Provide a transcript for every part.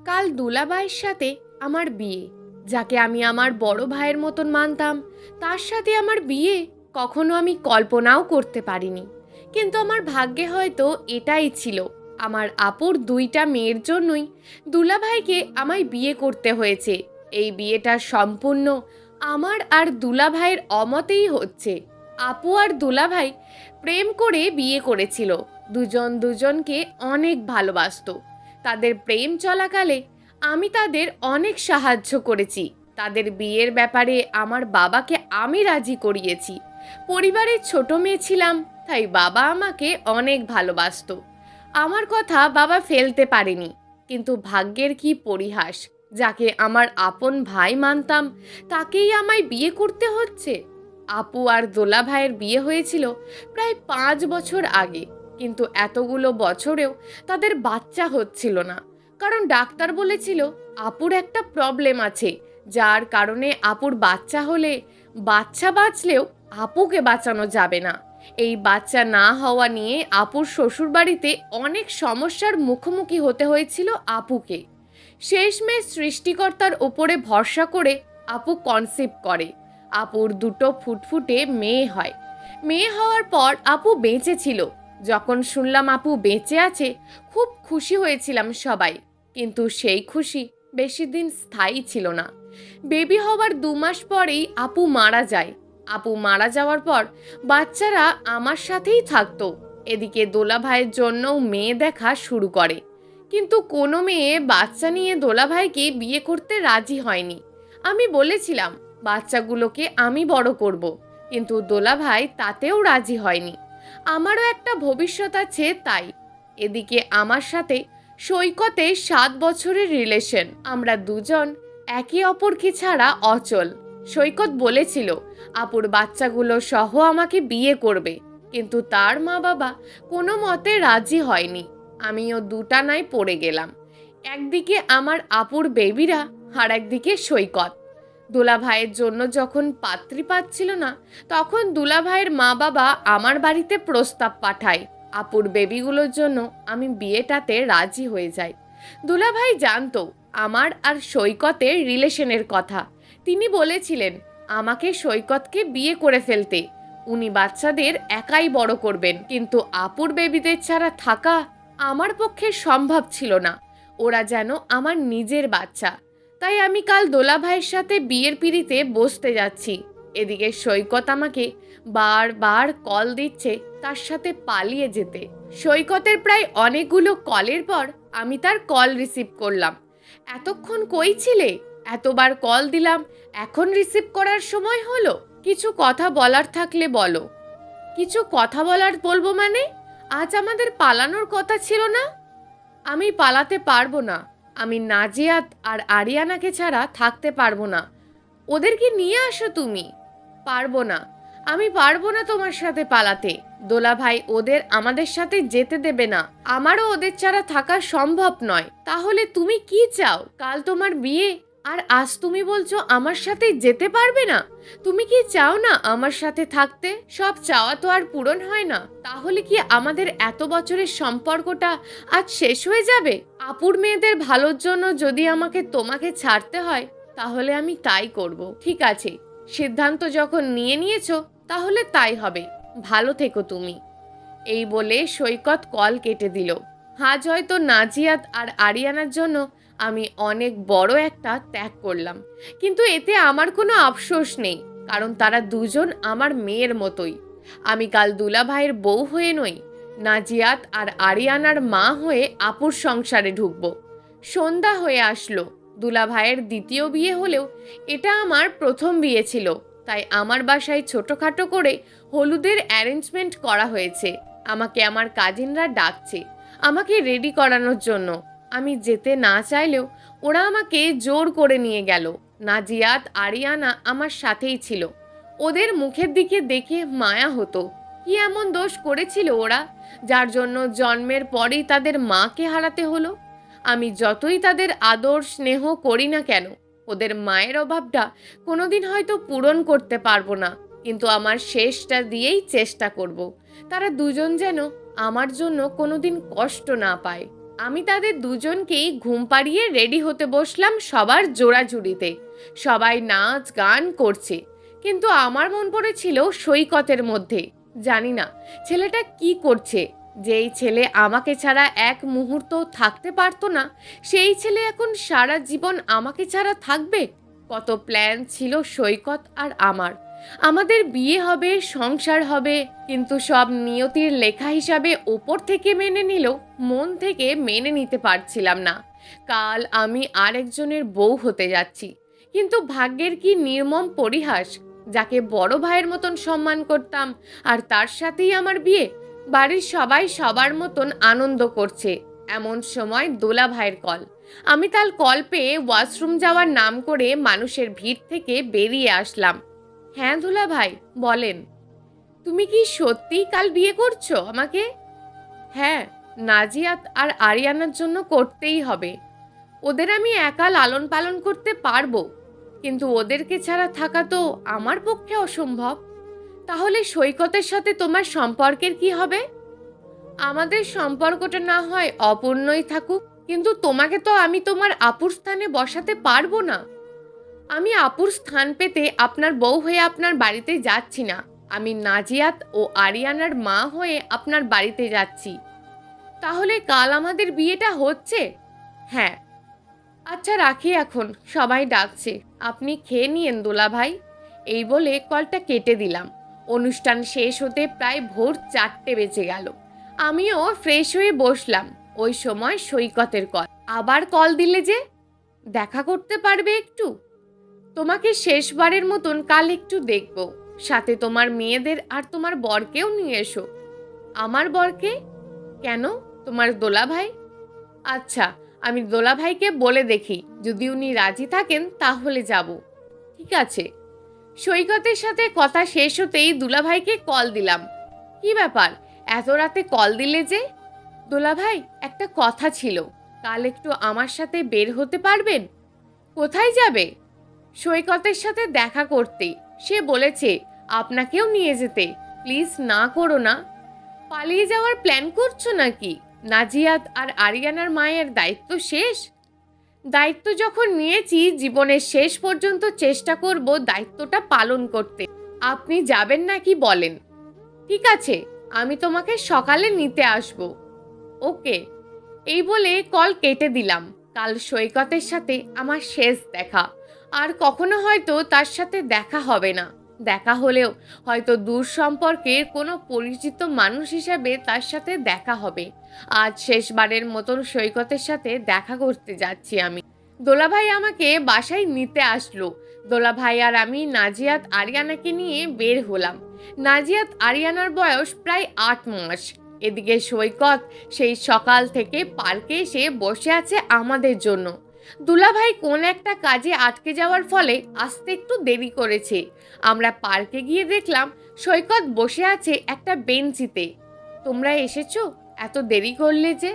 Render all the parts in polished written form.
কাল দুলাভাইয়ের সাথে আমার বিয়ে, যাকে আমি আমার বড় ভাইয়ের মতন মানতাম, তার সাথে আমার বিয়ে কখনো আমি কল্পনাও করতে পারিনি। কিন্তু আমার ভাগ্যে হয়তো এটাই ছিল, আমার আপুর দুইটা মেয়ের জন্যই দুলাভাইকে আমায় বিয়ে করতে হয়েছে। এই বিয়েটা সম্পূর্ণ আমার আর দুলাভাইয়ের অমতেই হচ্ছে। আপু আর দুলাভাই প্রেম করে বিয়ে করেছিল, দুজন দুজনকে অনেক ভালোবাসতো। তাদের প্রেম চলাকালে আমি তাদের অনেক সাহায্য করেছি। তাদের বিয়ের ব্যাপারে আমার বাবাকে আমি রাজি করিয়েছি। পরিবারের ছোট মেয়ে ছিলাম, তাই বাবা আমাকে অনেক ভালোবাসতো। আমার কথা বাবা ফেলতে পারেনি। কিন্তু ভাগ্যের কি পরিহাস, যাকে আমার আপন ভাই মানতাম তাকেই আমায় বিয়ে করতে হচ্ছে। আপু আর দোলা ভাইয়ের বিয়ে হয়েছিল প্রায় 5 বছর আগে, কিন্তু এতগুলো বছরেও তাদের বাচ্চা হচ্ছিল না। কারণ ডাক্তার বলেছিল আপুর একটা প্রবলেম আছে, যার কারণে আপুর বাচ্চা হলে বাচ্চা বাঁচলেও আপুকে বাঁচানো যাবে না। এই বাচ্চা না হওয়া নিয়ে আপুর শ্বশুরবাড়িতে অনেক সমস্যার মুখোমুখি হতে হয়েছিল আপুকে। শেষমেশ সৃষ্টিকর্তার ওপরে ভরসা করে আপু কনসিভ করে। আপুর দুটো ফুটফুটে মেয়ে হয়। মেয়ে হওয়ার পর আপু বেঁচে ছিল। যখন শুনলাম আপু বেঁচে আছে, খুব খুশি হয়েছিলাম সবাই। কিন্তু সেই খুশি বেশি দিন স্থায়ী ছিল না। বেবি হওয়ার 2 মাস পরেই আপু মারা যায়। আপু মারা যাওয়ার পর বাচ্চারা আমার সাথেই থাকতো। এদিকে দোলা ভাইয়ের জন্যও মেয়ে দেখা শুরু করে, কিন্তু কোনো মেয়ে বাচ্চা নিয়ে দোলা ভাইকে বিয়ে করতে রাজি হয়নি। আমি বলেছিলাম বাচ্চাগুলোকে আমি বড় করব, কিন্তু দোলা ভাই তাতেও রাজি হয়নি। আমারও একটা ভবিষ্যৎ আছে তাই। এদিকে আমার সাথে সৈকতে 7 বছরের রিলেশন। আমরা দুজন একে অপরকে ছাড়া অচল। সৈকত বলেছিল আপুর বাচ্চাগুলো সহ আমাকে বিয়ে করবে, কিন্তু তার মা বাবা কোনো মতে রাজি হয়নি। আমিও দুটানায় পড়ে গেলাম, একদিকে আমার আপুর বেবিরা আর একদিকে সৈকত। দুলা ভাইয়ের জন্য যখন পাত্রী পাচ্ছিল না, তখন দুলা ভাইয়ের মা বাবা আমার বাড়িতে প্রস্তাব পাঠায়। আপুর বেবিগুলোর জন্য আমি বিয়েটাতে রাজি হয়ে যাই। দুলা ভাই জানতো আমার আর সৈকতের রিলেশনের কথা। তিনি বলেছিলেন আমাকে সৈকতকে বিয়ে করে ফেলতে। উনি বাচ্চাদের একাই বড় করবেন, কিন্তু আপুর বেবিদের ছাড়া থাকা আমার পক্ষে সম্ভব ছিল না। ওরা যেন আমার নিজের বাচ্চা। তাই আমি কাল দোলা ভাইয়ের সাথে বিয়ের পিঁড়িতে বসতে যাচ্ছি। এদিকে সৈকত আমাকে বারবার কল দিচ্ছে তার সাথে পালিয়ে যেতে। সৈকতের প্রায় অনেকগুলো কলের পর আমি তার কল রিসিভ করলাম। এতক্ষণ কই ছিলে? এতবার কল দিলাম, এখন রিসিভ করার সময় হলো? কিছু কথা বলার থাকলে বলো। কিছু কথা বলবো মানে? আজ আমাদের পালানোর কথা ছিল না? আমি পালাতে পারবো না। আমি নাজিয়াত আর আরিয়ানাকে ছাড়া থাকতে পারবো না। ওদেরকে নিয়ে আসো তুমি। পারবো না, আমি পারবো না তোমার সাথে পালাতে। দোলা ভাই ওদের আমাদের সাথে যেতে দেবে না। আমারও ওদের ছাড়া থাকা সম্ভব নয়। তাহলে তুমি কি চাও? কাল তোমার বিয়ে, আর আজ তুমি বলছো আমার সাথে যেতে পারবে না। তুমি কি চাও না আমার সাথে থাকতে? সব চাওয়া তো আর পূরণ হয় না। তাহলে কি আমাদের এত বছরের সম্পর্কটা আজ শেষ হয়ে যাবে? আপুর মেয়েদের ভালোর জন্য যদি আমাকে তোমাকে ছাড়তে হয়, তাহলে আমি তাই করব। ঠিক আছে, সিদ্ধান্ত যখন নিয়েছো তাহলে তাই হবে। ভালো থেকো তুমি। এই বলে সৈকত কল কেটে দিল। আজ হয়তো নাজিয়াত আর আরিয়ানার জন্য আমি অনেক বড় একটা ত্যাগ করলাম, কিন্তু এতে আমার কোনো আফসোস নেই, কারণ তারা দুজন আমার মেয়ের মতোই। আমি কাল দুলা ভাইয়ের বউ হয়ে নই, নাজিয়াত আর আরিয়ানার মা হয়ে আপুর সংসারে ঢুকবো। সন্ধ্যা হয়ে আসলো। দুলা ভাইয়ের দ্বিতীয় বিয়ে হলেও এটা আমার প্রথম বিয়ে ছিল, তাই আমার বাসায় ছোটোখাটো করে হলুদের অ্যারেঞ্জমেন্ট করা হয়েছে। আমাকে আমার কাজিনরা ডাকছে আমাকে রেডি করানোর জন্য। আমি যেতে না চাইলেও ওরা আমাকে জোর করে নিয়ে গেল। নাজিয়াত আরিয়ানা আমার সাথেই ছিল। ওদের মুখের দিকে দেখে মায়া হতো। কি এমন দোষ করেছিল ওরা, যার জন্য জন্মের পরেই তাদের মাকে হারাতে হলো? আমি যতই তাদের আদর স্নেহ করি না কেন, ওদের মায়ের অভাবটা কোনোদিন হয়তো পূরণ করতে পারবো না, কিন্তু আমার শেষটা দিয়েই চেষ্টা করব। তারা দুজন যেন আমার জন্য কোনোদিন কষ্ট না পায়। আমি তাদের দুজনকেই ঘুম পাড়িয়ে রেডি হতে বসলাম সবার জোড়াজুড়িতে। সবাই নাচ গান করছে, কিন্তু আমার মন পড়েছিল সৈকতের মধ্যে। জানি না ছেলেটা কি করছে। যেই ছেলে আমাকে ছাড়া এক মুহূর্ত থাকতে পারতো না, সেই ছেলে এখন সারা জীবন আমাকে ছাড়া থাকবে। কত প্ল্যান ছিল সৈকত আর আমার। আমাদের বিয়ে হবে, সংসার হবে, কিন্তু সব নিয়তির লেখা হিসাবে ওপর থেকে মেনে নিল, মন থেকে মেনে নিতে পারছিলাম না। কাল আমি আরেকজনের বউ হতে যাচ্ছি। কিন্তু ভাগ্যের কি নির্মম পরিহাস! যাকে বড় ভাইয়ের মতন সম্মান করতাম, আর তার সাথেই আমার বিয়ে। বাড়ির সবাই সবার মতন আনন্দ করছে, এমন সময় দোলা ভাইয়ের কল। আমি তার কল পেয়ে ওয়াশরুম যাওয়ার নাম করে মানুষের ভিড় থেকে বেরিয়ে আসলাম। হ্যাঁ দুলা ভাই, বলেন। তুমি কি সত্যিই কাল বিয়ে করছো আমাকে? হ্যাঁ, নাজিয়াত আর আরিয়ানার জন্য করতেই হবে। ওদের আমি একা লালন পালন করতে পারবো, কিন্তু ওদেরকে ছাড়া থাকা তো আমার পক্ষে অসম্ভব। তাহলে সৈকতের সাথে তোমার সম্পর্কের কি হবে? আমাদের সম্পর্কটা না হয় অপূর্ণই থাকুক, কিন্তু তোমাকে তো আমি তোমার আপুর স্থানে বসাতে পারবো না। আমি আপুর স্থান পেতে আপনার বউ হয়ে আপনার বাড়িতে যাচ্ছি না। আমি নাজিয়াত ও আরিয়ানার মা হয়ে আপনার বাড়িতে যাচ্ছি। তাহলে কাল আমাদের বিয়েটা হচ্ছে? হ্যাঁ। আচ্ছা রাখি এখন, সবাই ডাকছে। আপনি খেয়ে নিয়েন দোলা ভাই। এই বলে কলটা কেটে দিলাম। অনুষ্ঠান শেষ হতে প্রায় ভোর 4টে বেজে গেল। আমিও ফ্রেশ হয়ে বসলাম। ওই সময় সৈকতের কল। আবার কল দিলে যে? দেখা করতে পারবে একটু? তোমাকে শেষবারের মতন কাল একটু দেখব। সাথে তোমার মেয়েদের আর তোমার বরকেও নিয়ে এসো। আমার বরকে? কেন, তোমার দোলা ভাই? আচ্ছা, আমি দোলা ভাইকে বলে দেখি, যদি উনি রাজি থাকেন তাহলে যাব। ঠিক আছে। সৈকতের সাথে কথা শেষ হতেই দুলা ভাইকে কল দিলাম। কি ব্যাপার, এত রাতে কল দিলে যে? দোলা ভাই, একটা কথা ছিল। কাল একটু আমার সাথে বের হতে পারবেন? কোথায় যাবে? সৈকতের সাথে দেখা করতে। সে বলেছে আপনাকেও নিয়ে যেতে। প্লিজ না করো না। পালিয়ে যাওয়ার প্ল্যান করছো নাকি? নাজিয়াত আর আরিয়ানার মায়ের দায়িত্ব শেষ? দায়িত্ব যখন নিয়েছি, জীবনের শেষ পর্যন্ত চেষ্টা করব দায়িত্বটা পালন করতে। আপনি যাবেন নাকি বলেন? ঠিক আছে, আমি তোমাকে সকালে নিতে আসব। ওকে। এই বলে কল কেটে দিলাম। কাল সৈকতের সাথে আমার শেষ দেখা। আর কখনো হয়তো তার সাথে দেখা হবে না। দেখা হলেও হয়তো দূর সম্পর্কের কোনো পরিচিত মানুষ হিসাবে তার সাথে দেখা হবে। আজ শেষবারের মতন সৈকতের সাথে দেখা করতে যাচ্ছি আমি। দোলাভাই আমাকে বাসায় নিতে আসলো। দোলাভাই আর আমি নাজিয়াত আরিয়ানাকে নিয়ে বের হলাম। নাজিয়াত আরিয়ানার বয়স প্রায় 8 মাস। এদিকে সৈকত সেই সকাল থেকে পার্কে এসে বসে আছে আমাদের জন্য। দুলাভাই কোন একটা কাজে আটকে যাওয়ার ফলে আসতে একটু দেরি করেছে। আমরা পার্কে গিয়ে দেখলাম সৈকত বসে আছে একটা বেঞ্চিতে। তোমরা এসেছো? এত দেরি করলে যে?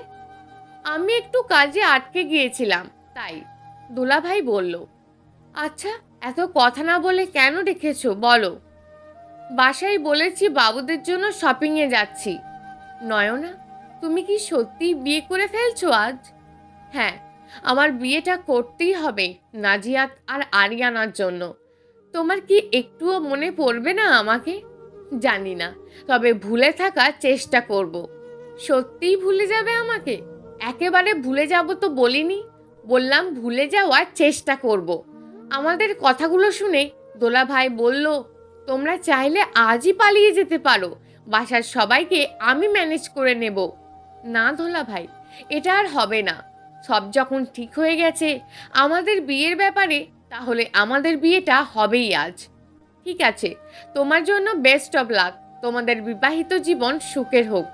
আমি একটু কাজে আটকে গিয়েছিলাম, তাই। দুলাভাই বলল। আচ্ছা, এত কথা না বলে কেন ডেকেছো বলো? বাসায় বলেছি বাবুদের জন্য শপিংয়ে যাচ্ছি। নয়না, তুমি কি সত্যি বিয়ে করে ফেলছো আজ? হ্যাঁ, আমার বিয়েটা করতেই হবে নাজিয়াত আর আরিয়ানার জন্য। তোমার কি একটুও মনে পড়বে না আমাকে? জানি না, তবে ভুলে থাকার চেষ্টা করব। সত্যিই ভুলে যাবে আমাকে? একেবারে ভুলে যাব তো বলিনি, বললাম ভুলে যাওয়ার চেষ্টা করব। আমাদের কথাগুলো শুনে দোলাভাই বলল, তোমরা চাইলে আজই পালিয়ে যেতে পারো। বাসার সবাইকে আমি ম্যানেজ করে নেব। না দোলা ভাই, এটা আর হবে না। সব যখন ঠিক হয়ে গেছে আমাদের বিয়ের ব্যাপারে, তাহলে আমাদের বিয়েটা হবেই আজ। ঠিক আছে, তোমার জন্য বেস্ট অফ লাক। তোমাদের বিবাহিত জীবন সুখের হোক।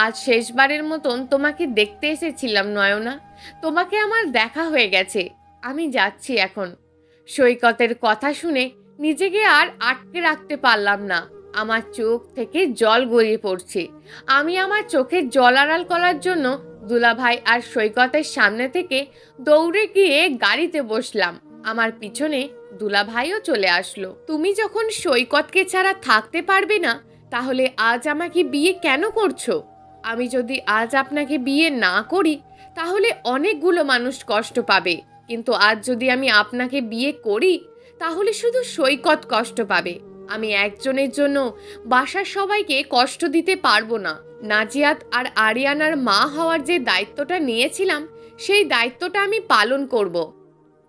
আজ শেষবারের মতন তোমাকে দেখতে এসেছিলাম নয়না। তোমাকে আমার দেখা হয়ে গেছে। আমি যাচ্ছি এখন। সৈকতের কথা শুনে নিজেকে আর আটকে রাখতে পারলাম না। আমার চোখ থেকে জল গড়িয়ে পড়ছে। আমি আমার চোখের জল আড়াল করার জন্য দুলাভাই আর সৈকতের সামনে থেকে দৌড়ে গিয়ে গাড়িতে বসলাম। আমার পিছনে দুলাভাইও চলে আসলো। তুমি যখন সৈকতকে ছাড়া থাকতে পারবে না, তাহলে আজ আমাকে বিয়ে কেন করছো? আমি যদি আজ আপনাকে বিয়ে না করি, তাহলে অনেকগুলো মানুষ কষ্ট পাবে। কিন্তু আজ যদি আমি আপনাকে বিয়ে করি, তাহলে শুধু সৈকত কষ্ট পাবে। আমি একজনের জন্য বাসার সবাইকে কষ্ট দিতে পারবো না। নাজিয়াত আর আরিয়ানার মা হওয়ার যে দায়িত্বটা নিয়েছিলাম, সেই দায়িত্বটা আমি পালন করব।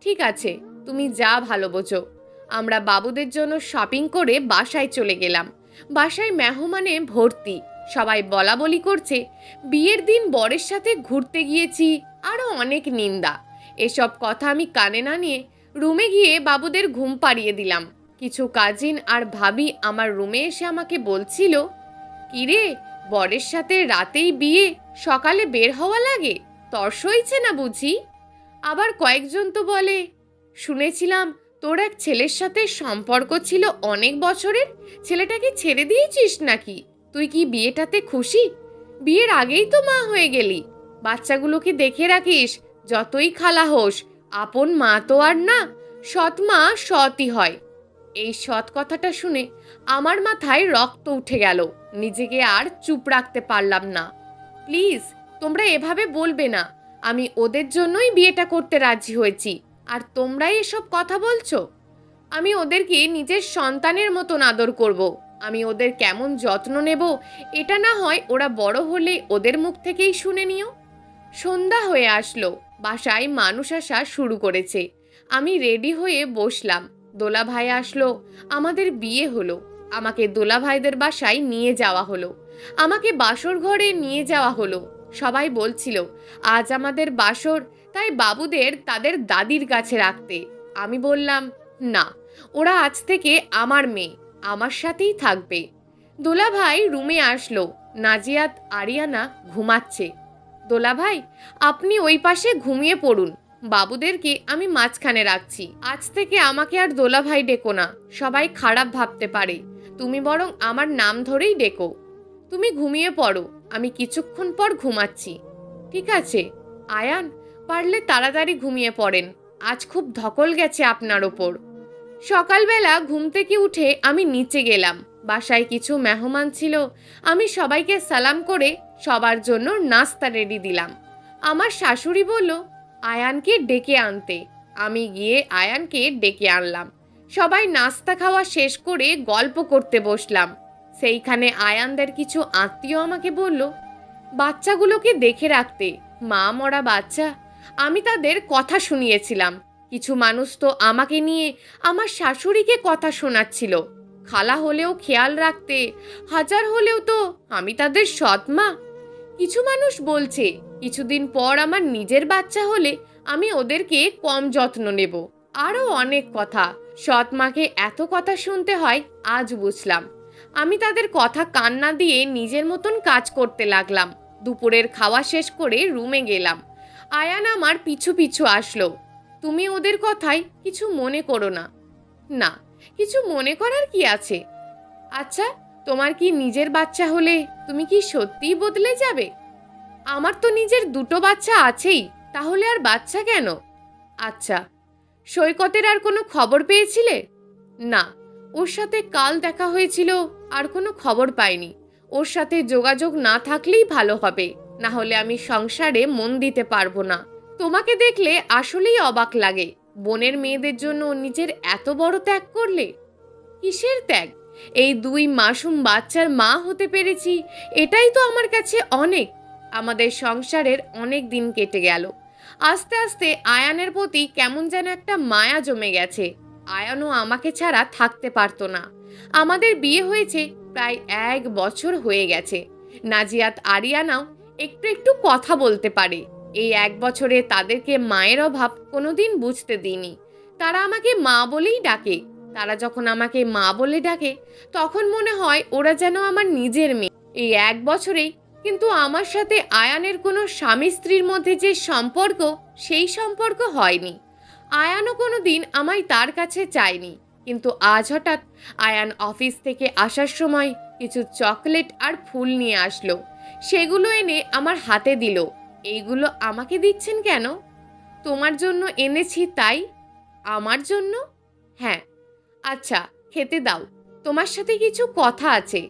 ঠিক আছে, তুমি যা ভালো বোঝো। আমরা বাবুদের জন্য শপিং করে বাসায় চলে গেলাম। বাসায় মেহমানে ভর্তি। সবাই বলা বলি করছে বিয়ের দিন বরের সাথে ঘুরতে গিয়েছি, আরও অনেক নিন্দা। এসব কথা আমি কানে না নিয়ে রুমে গিয়ে বাবুদের ঘুম পাড়িয়ে দিলাম। কিছু কাজিন আর ভাবি আমার রুমে এসে আমাকে বলছিল, কিরে, বরের সাথে রাতেই বিয়ে, সকালে বের হওয়া লাগে, তর সইছে না বুঝি? আবার কয়েকজন তো বলে, শুনেছিলাম তোর এক ছেলের সাথে সম্পর্ক ছিল অনেক বছরের, ছেলেটাকে ছেড়ে দিয়েছিস নাকি? তুই কি বিয়েটাতে খুশি? বিয়ের আগেই তো মা হয়ে গেলি। বাচ্চাগুলোকে দেখে রাখিস, যতই খালা হোস, আপন মা তো আর না। সৎ মা সৎই হয়। এই সৎ কথাটা শুনে আমার মাথায় রক্ত উঠে গেল। নিজেকে আর চুপ রাখতে পারলাম না। প্লিজ, তোমরা এভাবে বলবে না। আমি ওদের জন্যই বিয়েটা করতে রাজি হয়েছি, আর তোমরাই এসব কথা বলছো। আমি ওদেরকে নিজের সন্তানের মতন আদর করব। আমি ওদের কেমন যত্ন নেব, এটা না হয় ওরা বড় হলে ওদের মুখ থেকেই শুনে নিও। সন্ধ্যা হয়ে আসলো, বাসায় মানুষ আসা শুরু করেছে। আমি রেডি হয়ে বসলাম। দোলা ভাই আসলো, আমাদের বিয়ে হলো। আমাকে দোলা ভাইদের বাসায় নিয়ে যাওয়া হলো। আমাকে বাসর ঘরে নিয়ে যাওয়া হলো। সবাই বলছিল আজ আমাদের বাসর, তাই বাবুদের তাদের দাদির কাছে রাখতে। আমি বললাম না, ওরা আজ থেকে আমার মেয়ে, আমার সাথেই থাকবে। দোলা ভাই রুমে আসলো। নাজিয়াত আরিয়ানা ঘুমাচ্ছে। দোলা ভাই, আপনি ওই পাশে ঘুমিয়ে পড়ুন। বাবুদেরকে আমি মাঝখানে রাখছি। আজ থেকে আমাকে আর দোলা ভাই ডেকো না, সবাই খারাপ ভাবতে পারে। তুমি বরং আমার নাম ধরেই ডেকো। তুমি ঘুমিয়ে পড়ো, আমি কিছুক্ষণ পর ঘুমাচ্ছি। ঠিক আছে আয়ান, পারলে তাড়াতাড়ি ঘুমিয়ে পড়েন। আজ খুব ধকল গেছে আপনার ওপর। সকালবেলা ঘুম থেকে উঠে আমি নিচে গেলাম। বাসায় কিছু মেহমান ছিল। আমি সবাইকে সালাম করে সবার জন্য নাস্তা রেডি দিলাম। আমার শাশুড়ি বলল আয়ানকে ডেকে আনতে। আমি গিয়ে আয়ানকে ডেকে আনলাম। সবাই নাস্তা খাওয়া শেষ করে গল্প করতে বসলাম। সেইখানে আয়ানদের কিছু আত্মীয় আমাকে বলল বাচ্চাগুলোকে দেখে রাখতে, মা মরা বাচ্চা। আমি তাদের কথা শুনিয়েছিলাম। কিছু মানুষ তো আমাকে নিয়ে আমার শাশুড়িকে কথা শোনাচ্ছিল। খালা হলেও খেয়াল রাখতে, হাজার হলেও তো আমি তাদের সৎ মা। কিছু মানুষ বলছে কিছুদিন পর আমার নিজের বাচ্চা হলে আমি ওদেরকে কম যত্ন নেব। আরও অনেক কথা। সৎ মাকে এত কথা শুনতে হয় আজ বুঝলাম। আমি তাদের কথা কান না দিয়ে নিজের মতন কাজ করতে লাগলাম। দুপুরের খাওয়া শেষ করে রুমে গেলাম। আয়ান আমার পিছু পিছু আসলো। তুমি ওদের কথায় কিছু মনে করো না। না, কিছু মনে করার কি আছে? আচ্ছা, তোমার কি নিজের বাচ্চা হলে তুমি কি সত্যিই বদলে যাবে? আমার তো নিজের দুটো বাচ্চা আছেই, তাহলে আর বাচ্চা কেন? আচ্ছা, সৈকতের আর কোনো খবর পেয়েছিলে? না, ওর সাথে কাল দেখা হয়েছিল, আর কোনো খবর পাইনি। ওর সাথে যোগাযোগ না থাকলেই ভালো হবে, না হলে আমি সংসারে মন দিতে পারবো না। তোমাকে দেখলে আসলেই অবাক লাগে। বোনের মেয়েদের জন্য নিজের এত বড় ত্যাগ করলে। কিসের ত্যাগ? এই 2 মাসুম বাচ্চার মা হতে পেরেছি, এটাই তো আমার কাছে অনেক। আমাদের সংসারের অনেক দিন কেটে গেল। আস্তে আস্তে আয়ানের প্রতি কেমন যেন একটা মায়া জমে গেছে। আয়ানও আমাকে ছাড়া থাকতে পারতো না। আমাদের বিয়ে হয়েছে প্রায় 1 বছর হয়ে গেছে। নাজিয়াত আরিয়ানাও একটু একটু কথা বলতে পারে। এই 1 বছরে তাদেরকে মায়ের অভাব কোনোদিন বুঝতে দিইনি। তারা আমাকে মা বলেই ডাকে। তারা যখন আমাকে মা বলে ডাকে, তখন মনে হয় ওরা যেন আমার নিজের মেয়ে। এই 1 বছরেই কিন্তু আমার সাথে আয়ানের কোনো স্বামী স্ত্রীর মধ্যে যে সম্পর্ক, সেই সম্পর্ক হয়নি। আয়ানও কোনো দিন আমায় তার কাছে চায়নি। কিন্তু আজ হঠাৎ আয়ান অফিস থেকে আসার সময় কিছু চকলেট আর ফুল নিয়ে আসলো। সেগুলো এনে আমার হাতে দিল। এইগুলো আমাকে দিচ্ছেন কেন? তোমার জন্য এনেছি তাই। আমার জন্য? হ্যাঁ। আচ্ছা, খেতে দাও, তোমার সাথে কিছু কথা আছে।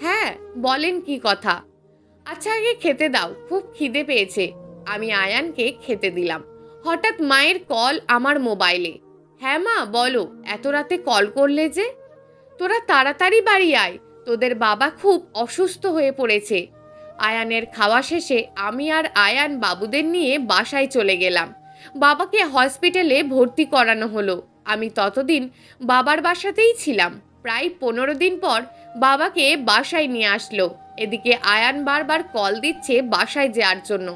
হ্যাঁ, বলেন কি কথা? আচ্ছা, আগে খেতে দাও, খুব খিদে পেয়েছে। আমি আয়ানকে খেতে দিলাম। হঠাৎ মায়ের কল আমার মোবাইলে। হ্যাঁ মা, বলো, এত রাতে কল করলে যে? তোরা তাড়াতাড়ি বাড়ি আয়, তোদের বাবা খুব অসুস্থ হয়ে পড়েছে। আয়ানের খাওয়া শেষে আমি আর আয়ান বাবুদের নিয়ে বাসায় চলে গেলাম। বাবাকে হসপিটালে ভর্তি করানো হলো। আমি ততদিন বাবার বাসাতেই ছিলাম। প্রায় 15 দিন পর বাবাকে বাসায় নিয়ে আসলো। এদিকে আয়ান বারবার কল দিচ্ছে বাসায় যাওয়ার জন্য।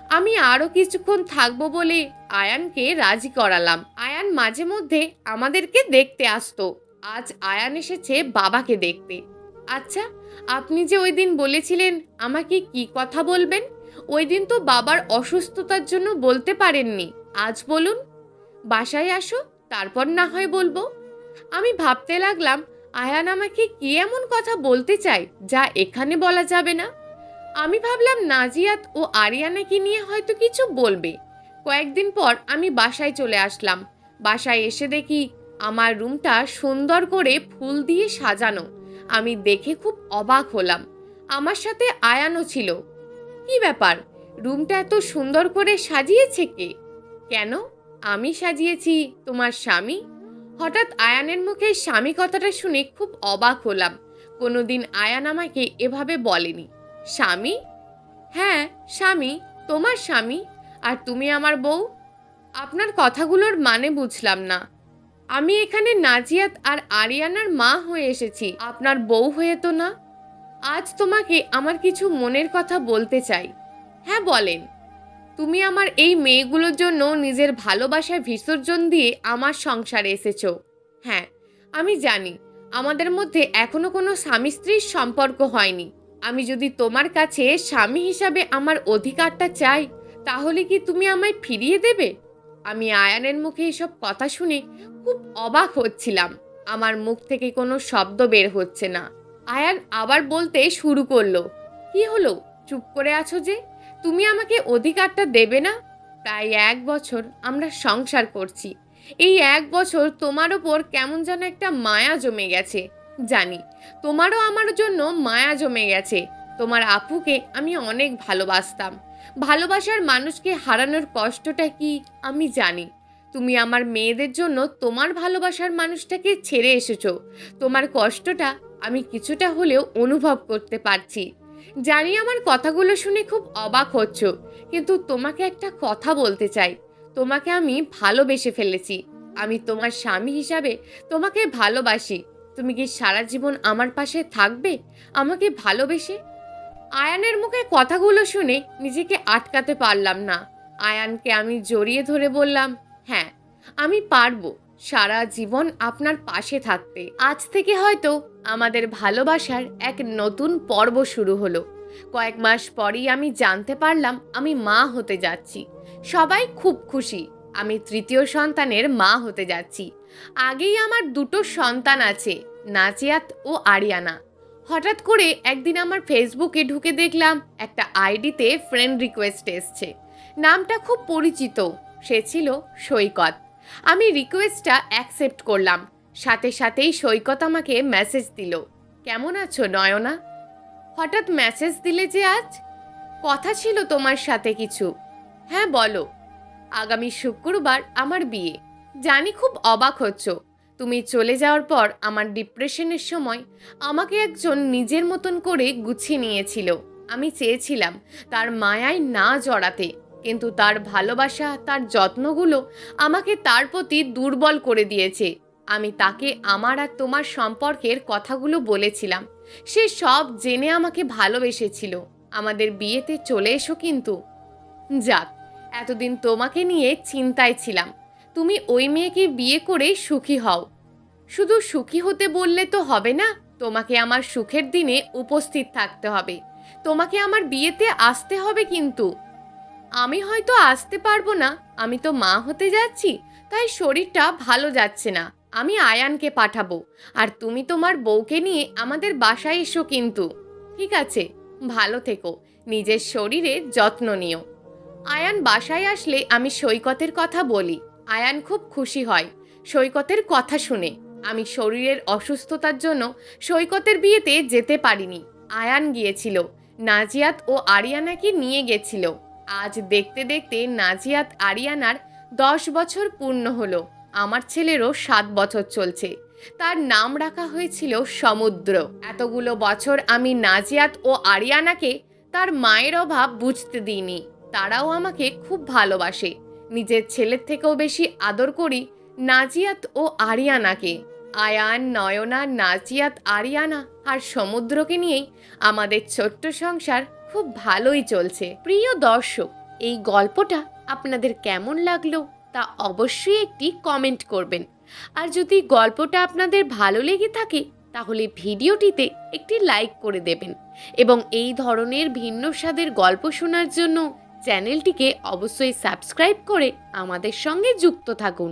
আমি আরও কিছুক্ষণ থাকবো বলে আয়ানকে রাজি করালাম। আয়ান মাঝে মধ্যে আমাদেরকে দেখতে আসতো। আজ আয়ান এসেছে বাবাকে দেখতে। আচ্ছা, আপনি যে ওই দিন বলেছিলেন আমাকে কি কথা বলবেন, ওই দিন তো বাবার অসুস্থতার জন্য বলতে পারেননি, আজ বলুন। বাসায় আসো, তারপর না হয় বলবো। আমি ভাবতে লাগলাম আয়ান আমাকে কি এমন কথা বলতে চায় যা এখানে বলা যাবে না। আমি ভাবলাম নাজিয়াত ও আরিয়ানাকে নিয়ে হয়তো কিছু বলবে। কয়েকদিন পর আমি বাসায় চলে আসলাম। বাসায় এসে দেখি আমার রুমটা সুন্দর করে ফুল দিয়ে সাজানো। আমি দেখে খুব অবাক হলাম। আমার সাথে আয়ানও ছিল। কি ব্যাপার, রুমটা এত সুন্দর করে সাজিয়েছে কে? কেন, আমি সাজিয়েছি, তোমার স্বামী? হঠাৎ আয়ানের মুখে স্বামী কথাটা শুনে খুব অবাক হলাম। কোনোদিন আয়ান আমাকে এভাবে বলেনি। স্বামী? হ্যাঁ, স্বামী, তোমার স্বামী। আর তুমি আমার বউ। আপনার কথাগুলোর মানে বুঝলাম না। আমি এখানে নাজিয়াত আর আরিয়ানার মা হয়ে এসেছি, আপনার বউ হয়ে তো না। আজ তোমাকে আমার কিছু মনের কথা বলতে চাই। হ্যাঁ, বলেন। তুমি আমার এই মেয়েগুলোর জন্য নিজের ভালোবাসায় বিসর্জন দিয়ে আমার সংসারে এসেছো। হ্যাঁ, আমি জানি আমাদের মধ্যে এখনো কোনো স্বামী স্ত্রীর সম্পর্ক হয়নি। আমি যদি তোমার কাছে স্বামী হিসাবে আমার অধিকারটা চাই, তাহলে কি তুমি আমায় ফিরিয়ে দেবে? আমি আয়ানের মুখে এসব কথা শুনে খুব অবাক হচ্ছিলাম। আমার মুখ থেকে কোনো শব্দ বের হচ্ছে না। আয়ান আবার বলতে শুরু করলো। কি হলো, চুপ করে আছো যে? তুমি আমাকে অধিকারটা দেবে না? প্রায় 1 বছর আমরা সংসার করছি। এই 1 বছর তোমার ওপর কেমন যেন একটা মায়া জমে গেছে। জানি তোমারও আমার জন্য মায়া জমে গেছে। তোমার আপুকে আমি অনেক ভালোবাসতাম। ভালোবাসার মানুষকে হারানোর কষ্টটা কি আমি জানি। তুমি আমার মেয়েদের জন্য তোমার ভালোবাসার মানুষটাকে ছেড়ে এসেছো। তোমার কষ্টটা আমি কিছুটা হলেও অনুভব করতে পারছি। জানি আমার কথাগুলো শুনে খুব অবাক হচ্ছ, কিন্তু তোমাকে একটা কথা বলতে চাই। তোমাকে আমি ভালোবেসে ফেলেছি। আমি তোমার স্বামী হিসাবে তোমাকে ভালোবাসি। তুমি কি সারা জীবন আমার পাশে থাকবে আমাকে ভালোবেসে? আয়ানের মুখে কথাগুলো শুনে নিজেকে আটকাতে পারলাম না। আয়ানকে আমি জড়িয়ে ধরে বললাম, হ্যাঁ, আমি পারবো সারা জীবন আপনার পাশে থাকতে। আজ থেকে হয়তো আমাদের ভালোবাসার এক নতুন পর্ব শুরু হলো। কয়েক মাস পরেই আমি জানতে পারলাম আমি মা হতে যাচ্ছি। সবাই খুব খুশি। আমি 3য় সন্তানের মা হতে যাচ্ছি। আগেই আমার 2টো সন্তান আছে, নাজিয়াত ও আরিয়ানা। হঠাৎ করে একদিন আমার ফেসবুকে ঢুকে দেখলাম একটা আইডিতে ফ্রেন্ড রিকোয়েস্ট এসছে। নামটা খুব পরিচিত। সে ছিল সৈকত। আমি রিকোয়েস্টটা অ্যাকসেপ্ট করলাম। সাথে সাথেই সৈকত আমাকে মেসেজ দিল, কেমন আছো নয়না? হঠাৎ মেসেজ দিলে যে আজ? কথা ছিল তোমার সাথে কিছু। হ্যাঁ, বলো। আগামী শুক্রবার আমার বিয়ে। জানি খুব অবাক হচ্ছ। তুমি চলে যাওয়ার পর আমার ডিপ্রেশনের সময় আমাকে একজন নিজের মতন করে গুছিয়ে নিয়েছিল। আমি চেয়েছিলাম তার মায়ায় না জড়াতে, কিন্তু তার ভালোবাসা, তার যত্নগুলো আমাকে তার প্রতি দুর্বল করে দিয়েছে। আমি তাকে আমার আর তোমার সম্পর্কের কথাগুলো বলেছিলাম। সে সব জেনে আমাকে ভালোবেসেছিল। আমাদের বিয়েতে চলে এসো কিন্তু। যাক, এতদিন তোমাকে নিয়ে চিন্তায় ছিলাম। তুমি ওই মেয়েকে বিয়ে করে সুখী হও। শুধু সুখী হতে বললে তো হবে না, তোমাকে আমার সুখের দিনে উপস্থিত থাকতে হবে। তোমাকে আমার বিয়েতে আসতে হবে কিন্তু। আমি হয়তো আসতে পারবো না, আমি তো মা হতে যাচ্ছি, তাই শরীরটা ভালো যাচ্ছে না। আমি আয়ানকে পাঠাবো, আর তুমি তোমার বউকে নিয়ে আমাদের বাসায় এসো কিন্তু। ঠিক আছে, ভালো থেকো, নিজের শরীরে যত্ন নিও। আয়ান বাসায় আসলে আমি সৈকতের কথা বলি। আয়ান খুব খুশি হয় সৈকতের কথা শুনে। আমি শরীরের অসুস্থতার জন্য সৈকতের বিয়েতে যেতে পারিনি। আয়ান গিয়েছিল, নাজিয়াত ও আরিয়ানাকে নিয়ে গেছিল। আজ দেখতে দেখতে নাজিয়াত আরিয়ানার 10 বছর পূর্ণ হলো। আমার ছেলেরও 7 বছর চলছে। তার নাম রাখা হয়েছিল সমুদ্র। এতগুলো বছর আমি নাজিয়াত ও আরিয়ানাকে তার মায়ের অভাব বুঝতে দিইনি। তারাও আমাকে খুব ভালোবাসে। নিজের ছেলের থেকেও বেশি আদর করি নাজিয়াত ও আরিয়ানাকে। আয়ান, নয়না, নাজিয়াত, আরিয়ানা আর সমুদ্রকে নিয়েই আমাদের ছোট্ট সংসার খুব ভালোই চলছে। প্রিয় দর্শক, এই গল্পটা আপনাদের কেমন লাগলো তা অবশ্যই একটি কমেন্ট করবেন। আর যদি গল্পটা আপনাদের ভালো লেগে থাকে তাহলে ভিডিওটিতে একটি লাইক করে দেবেন এবং এই ধরনের ভিন্ন স্বাদের গল্প শোনার জন্য চ্যানেলটিকে অবশ্যই সাবস্ক্রাইব করে আমাদের সঙ্গে যুক্ত থাকুন।